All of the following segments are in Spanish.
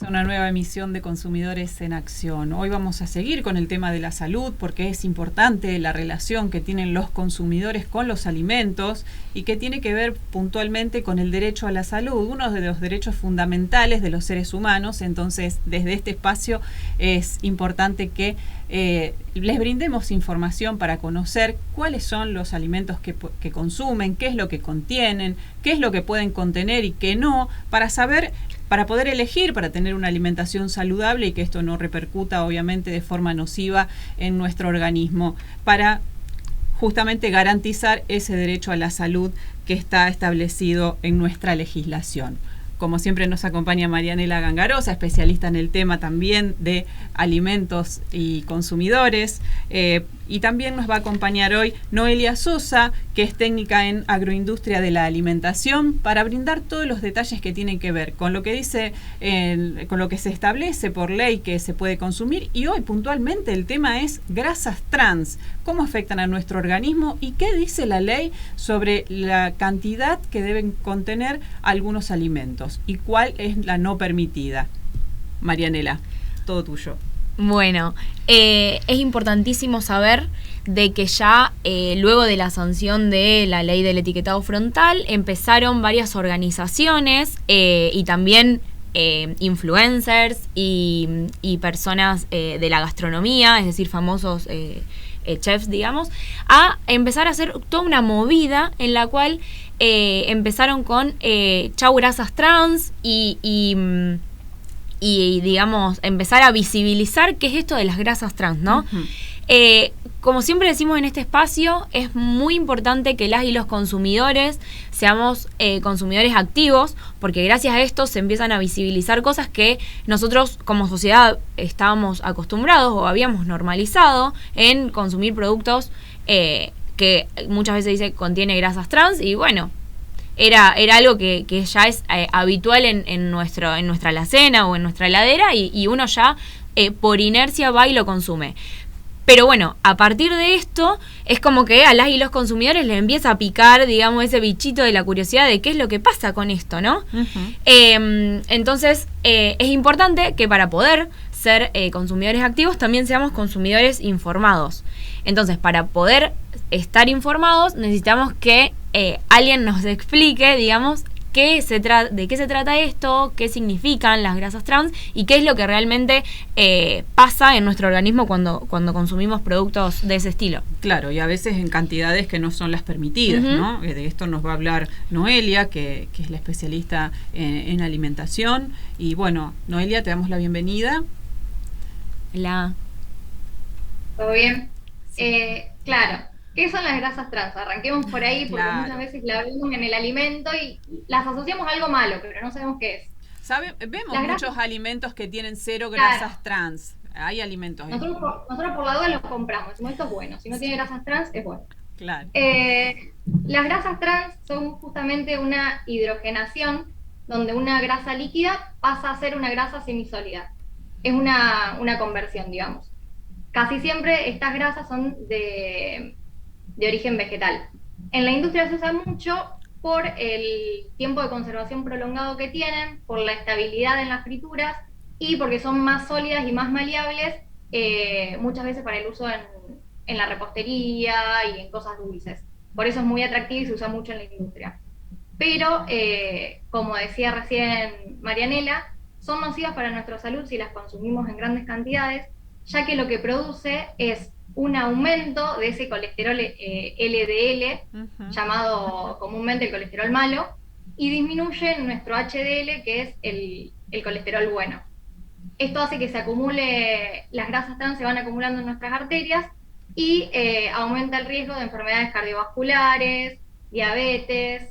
A una nueva emisión de Consumidores en Acción. Hoy vamos a seguir con el tema de la salud porque es importante la relación que tienen los consumidores con los alimentos y que tiene que ver puntualmente con el derecho a la salud, uno de los derechos fundamentales de los seres humanos. Entonces, desde este espacio es importante que les brindemos información para conocer cuáles son los alimentos que consumen, qué es lo que contienen, qué es lo que pueden contener y qué no, para saber, para poder elegir, para tener una alimentación saludable y que esto no repercuta obviamente de forma nociva en nuestro organismo, para justamente garantizar ese derecho a la salud que está establecido en nuestra legislación. Como siempre nos acompaña Marianela Gangarosa, especialista en el tema también de alimentos y consumidores. Y también nos va a acompañar hoy Noelia Sosa, que es técnica en agroindustria de la alimentación, para brindar todos los detalles que tienen que ver con lo que dice, con lo que se establece por ley que se puede consumir. Y hoy puntualmente el tema es grasas trans, cómo afectan a nuestro organismo y qué dice la ley sobre la cantidad que deben contener algunos alimentos y cuál es la no permitida. Marianela, todo tuyo. Bueno, es importantísimo saber de que ya luego de la sanción de la ley del etiquetado frontal empezaron varias organizaciones y también influencers y personas de la gastronomía, es decir, famosos chefs, digamos, a empezar a hacer toda una movida en la cual empezaron con chau grasas trans y digamos, empezar a visibilizar qué es esto de las grasas trans, ¿no? Uh-huh. Como siempre decimos en este espacio, es muy importante que las y los consumidores seamos consumidores activos, porque gracias a esto se empiezan a visibilizar cosas que nosotros como sociedad estábamos acostumbrados o habíamos normalizado en consumir productos que muchas veces dice contiene grasas trans y bueno, era algo que ya es habitual en nuestra alacena o en nuestra heladera y uno ya por inercia va y lo consume. Pero bueno, a partir de esto es como que a las y los consumidores les empieza a picar, digamos, ese bichito de la curiosidad de qué es lo que pasa con esto, ¿no? Uh-huh. Entonces es importante que para poder ser consumidores activos también seamos consumidores informados. Entonces, para poder estar informados necesitamos que alguien nos explique, digamos, de qué se trata esto, qué significan las grasas trans y qué es lo que realmente pasa en nuestro organismo cuando consumimos productos de ese estilo. Claro, y a veces en cantidades que no son las permitidas, uh-huh. ¿no? De esto nos va a hablar Noelia, que es la especialista en alimentación. Y bueno, Noelia, te damos la bienvenida. Hola. ¿Todo bien? Sí. Claro. ¿Qué son las grasas trans? Arranquemos por ahí, porque claro, muchas veces la vemos en el alimento y las asociamos a algo malo, pero no sabemos qué es. Vemos muchos alimentos que tienen 0 grasas claro. trans. Hay alimentos. Nosotros por la duda los compramos, decimos esto es bueno. Si no tiene grasas trans, es bueno. Claro. Las grasas trans son justamente una hidrogenación, donde una grasa líquida pasa a ser una grasa semisólida. Es una conversión, digamos. Casi siempre estas grasas son de origen vegetal. En la industria se usa mucho por el tiempo de conservación prolongado que tienen, por la estabilidad en las frituras y porque son más sólidas y más maleables, muchas veces para el uso en la repostería y en cosas dulces. Por eso es muy atractivo y se usa mucho en la industria. Pero, como decía recién Marianela, son nocivas para nuestra salud si las consumimos en grandes cantidades, ya que lo que produce es un aumento de ese colesterol LDL, uh-huh. llamado comúnmente el colesterol malo, y disminuye nuestro HDL, que es el colesterol bueno. Esto hace que se acumule, las grasas trans se van acumulando en nuestras arterias y aumenta el riesgo de enfermedades cardiovasculares, diabetes,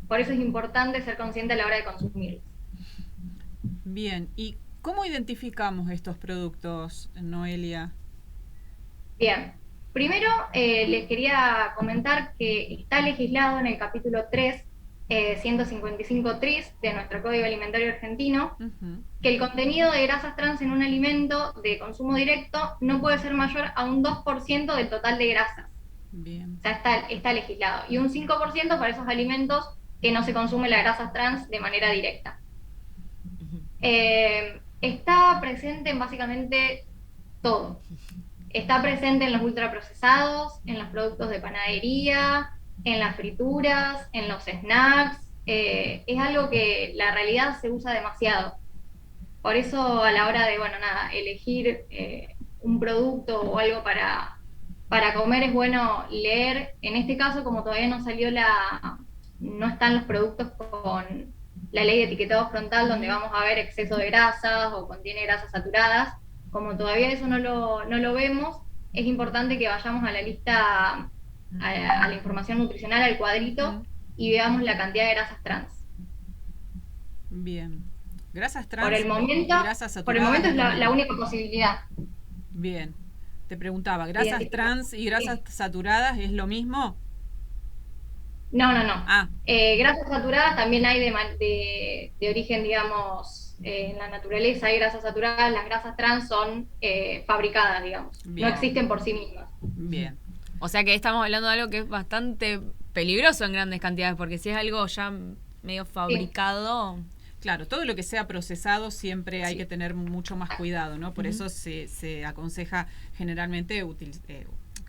por eso es importante ser consciente a la hora de consumirlos. Bien, ¿y cómo identificamos estos productos, Noelia? Bien, primero les quería comentar que está legislado en el capítulo 3, 155 tris de nuestro Código Alimentario Argentino, uh-huh. que el contenido de grasas trans en un alimento de consumo directo no puede ser mayor a un 2% del total de grasas. Bien. O sea, está legislado. Y un 5% para esos alimentos que no se consumen las grasas trans de manera directa. Uh-huh. Está presente en básicamente todo. Está presente en los ultraprocesados, en los productos de panadería, en las frituras, en los snacks. Es algo que la realidad se usa demasiado. Por eso a la hora de, bueno, nada, elegir un producto o algo para comer es bueno leer. En este caso, como todavía no están los productos con la ley de etiquetado frontal, donde vamos a ver exceso de grasas o contiene grasas saturadas, como todavía eso no lo vemos, es importante que vayamos a la lista, a la información nutricional, al cuadrito, y veamos la cantidad de grasas trans. Bien. Grasas trans Por el momento, y grasas saturadas. es la única posibilidad. Bien. Te preguntaba, ¿grasas trans y grasas saturadas es lo mismo? No. Ah. Grasas saturadas también hay de origen, digamos, en la naturaleza hay grasas saturadas, las grasas trans son fabricadas, digamos. Bien. No existen por sí mismas. Bien. O sea que estamos hablando de algo que es bastante peligroso en grandes cantidades, porque si es algo ya medio fabricado... Sí. Claro, todo lo que sea procesado siempre hay que tener mucho más cuidado, ¿no? Por eso se aconseja generalmente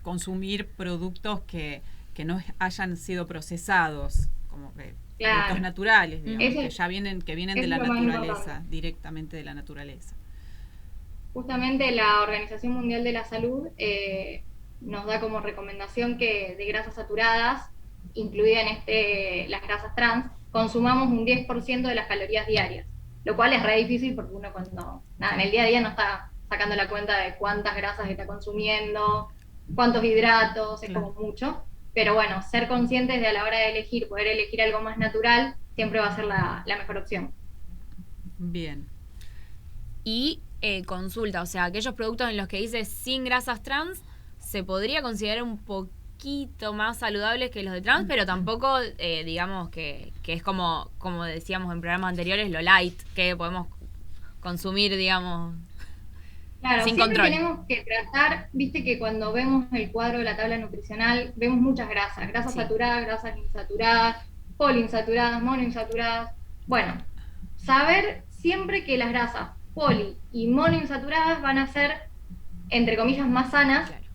consumir productos que no hayan sido procesados, como productos naturales, digamos, que vienen de la naturaleza, directamente de la naturaleza. Justamente la Organización Mundial de la Salud nos da como recomendación que de grasas saturadas, incluida en las grasas trans, consumamos un 10% de las calorías diarias, lo cual es re difícil porque uno en el día a día no está sacando la cuenta de cuántas grasas está consumiendo, cuántos hidratos, es como mucho, pero bueno, ser conscientes de a la hora de poder elegir algo más natural, siempre va a ser la mejor opción. Bien. Y consulta, o sea, aquellos productos en los que dice sin grasas trans, se podría considerar un poquito más saludables que los de trans, pero tampoco digamos que es como decíamos en programas anteriores, lo light, que podemos consumir, digamos, claro, sin siempre control. Tenemos que tratar, viste que cuando vemos el cuadro de la tabla nutricional, vemos muchas grasas saturadas, grasas insaturadas, poliinsaturadas, monoinsaturadas. Bueno, saber siempre que las grasas poli y monoinsaturadas van a ser, entre comillas, más sanas, claro.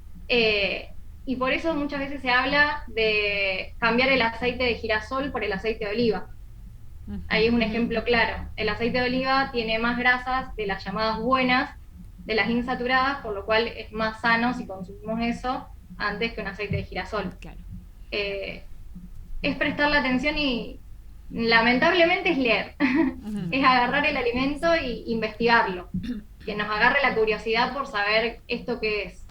Y por eso muchas veces se habla de cambiar el aceite de girasol por el aceite de oliva. Ahí es un ejemplo claro. El aceite de oliva tiene más grasas de las llamadas buenas, de las insaturadas, por lo cual es más sano si consumimos eso antes que un aceite de girasol. Claro. Es prestarle atención y lamentablemente es leer. Es agarrar el alimento e investigarlo. Que nos agarre la curiosidad por saber esto qué es.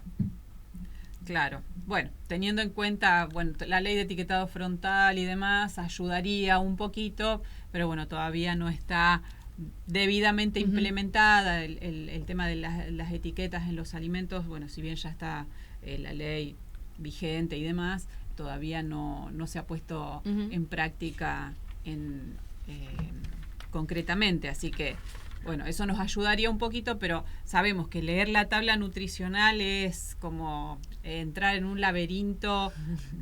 Claro. Bueno, teniendo en cuenta la ley de etiquetado frontal y demás, ayudaría un poquito, pero bueno, todavía no está debidamente implementada el tema de las etiquetas en los alimentos. Bueno, si bien ya está la ley vigente y demás, todavía no se ha puesto en práctica concretamente, así que bueno, eso nos ayudaría un poquito, pero sabemos que leer la tabla nutricional es como entrar en un laberinto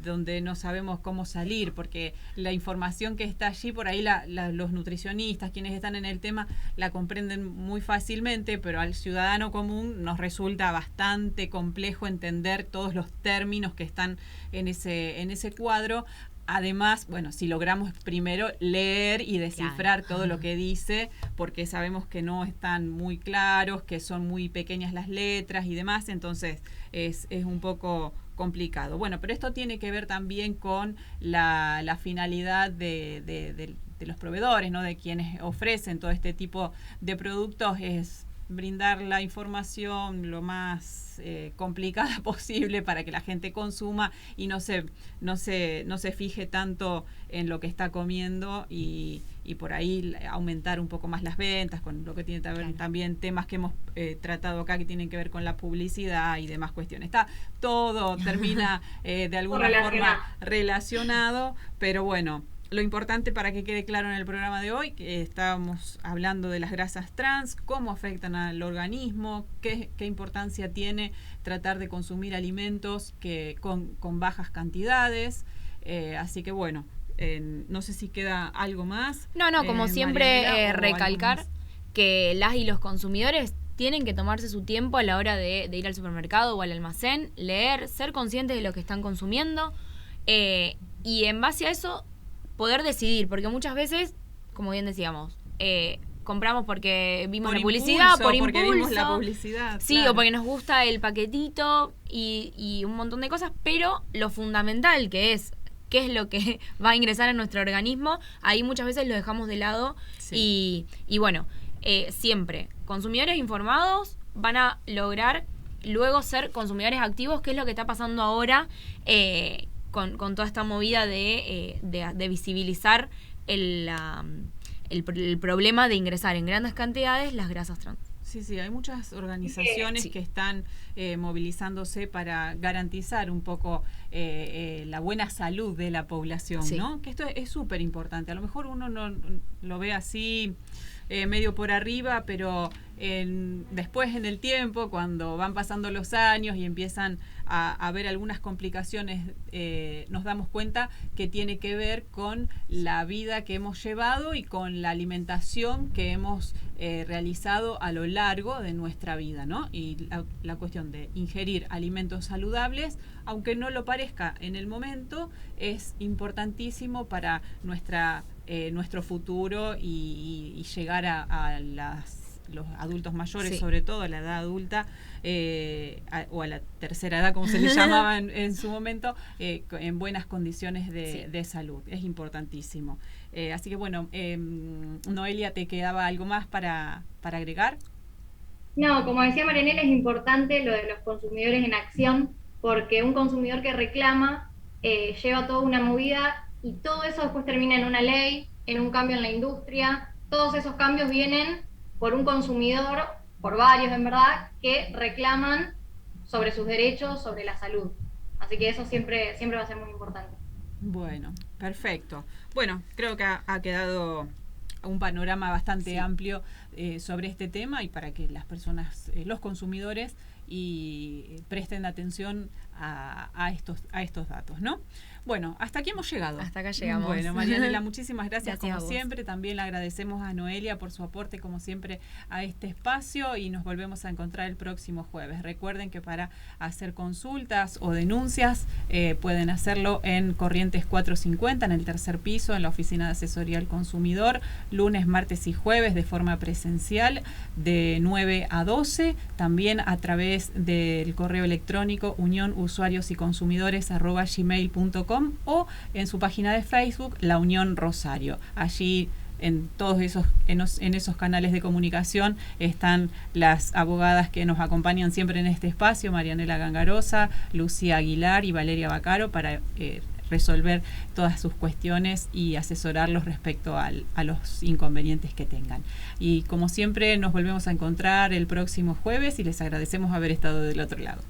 donde no sabemos cómo salir, porque la información que está allí, por ahí los nutricionistas, quienes están en el tema, la comprenden muy fácilmente, pero al ciudadano común nos resulta bastante complejo entender todos los términos que están en ese cuadro. Además, bueno, si logramos primero leer y descifrar todo lo que dice, porque sabemos que no están muy claros, que son muy pequeñas las letras y demás, entonces es un poco complicado. Bueno, pero esto tiene que ver también con la finalidad de los proveedores, ¿no? De quienes ofrecen todo este tipo de productos, es brindar la información lo más complicada posible para que la gente consuma y no se fije tanto en lo que está comiendo y por ahí aumentar un poco más las ventas, con lo que tiene que ver también temas que hemos tratado acá que tienen que ver con la publicidad y demás cuestiones. Termina de alguna forma relacionado, pero bueno, lo importante para que quede claro en el programa de hoy, que estábamos hablando de las grasas trans, cómo afectan al organismo, qué importancia tiene tratar de consumir alimentos con bajas cantidades. Así que bueno, no sé si queda algo más. No, como siempre recalcar que las y los consumidores tienen que tomarse su tiempo a la hora de ir al supermercado o al almacén, leer, ser conscientes de lo que están consumiendo, y en base a eso poder decidir, porque muchas veces, como bien decíamos, compramos porque vimos la publicidad, por impulso, porque vimos la publicidad. Sí, claro. O porque nos gusta el paquetito y un montón de cosas, pero lo fundamental que es qué es lo que va a ingresar a nuestro organismo, ahí muchas veces lo dejamos de lado. Sí. Y bueno, siempre, consumidores informados van a lograr luego ser consumidores activos, que es lo que está pasando ahora con toda esta movida de visibilizar el problema de ingresar en grandes cantidades las grasas trans. Sí, hay muchas organizaciones que están movilizándose para garantizar un poco la buena salud de la población, ¿no? Que esto es súper importante. A lo mejor uno no lo ve así medio por arriba, pero después en el tiempo, cuando van pasando los años y empiezan a haber algunas complicaciones, nos damos cuenta que tiene que ver con la vida que hemos llevado y con la alimentación que hemos realizado a lo largo de nuestra vida, ¿no? Y la cuestión de ingerir alimentos saludables, aunque no lo parezca en el momento, es importantísimo para nuestro futuro y llegar a los adultos mayores, sobre todo a la edad adulta, o a la tercera edad, como se le llamaba en su momento, en buenas condiciones de salud. Es importantísimo. Así que bueno, Noelia, ¿te quedaba algo más para agregar? No, como decía Marianela, es importante lo de los consumidores en acción, porque un consumidor que reclama lleva toda una movida y todo eso después termina en una ley, en un cambio en la industria. Todos esos cambios vienen por un consumidor, por varios en verdad, que reclaman sobre sus derechos, sobre la salud. Así que eso siempre va a ser muy importante. Bueno, perfecto. Bueno, creo que ha quedado un panorama bastante amplio sobre este tema, y para que las personas, los consumidores, presten atención a estos datos, ¿no? Bueno, hasta aquí hemos llegado. Hasta acá llegamos. Bueno, Marianela, muchísimas gracias como siempre. También le agradecemos a Noelia por su aporte, como siempre, a este espacio, y nos volvemos a encontrar el próximo jueves. Recuerden que para hacer consultas o denuncias pueden hacerlo en Corrientes 450, en el tercer piso, en la Oficina de Asesoría al Consumidor, lunes, martes y jueves de forma presencial de 9 a 12, también a través del correo electrónico unionusuariosyconsumidores@gmail.com o en su página de Facebook, La Unión Rosario. Allí en todos esos canales de comunicación están las abogadas que nos acompañan siempre en este espacio, Marianela Gangarosa, Lucía Aguilar y Valeria Bacaro, para resolver todas sus cuestiones y asesorarlos respecto a los inconvenientes que tengan. Y como siempre, nos volvemos a encontrar el próximo jueves y les agradecemos haber estado del otro lado.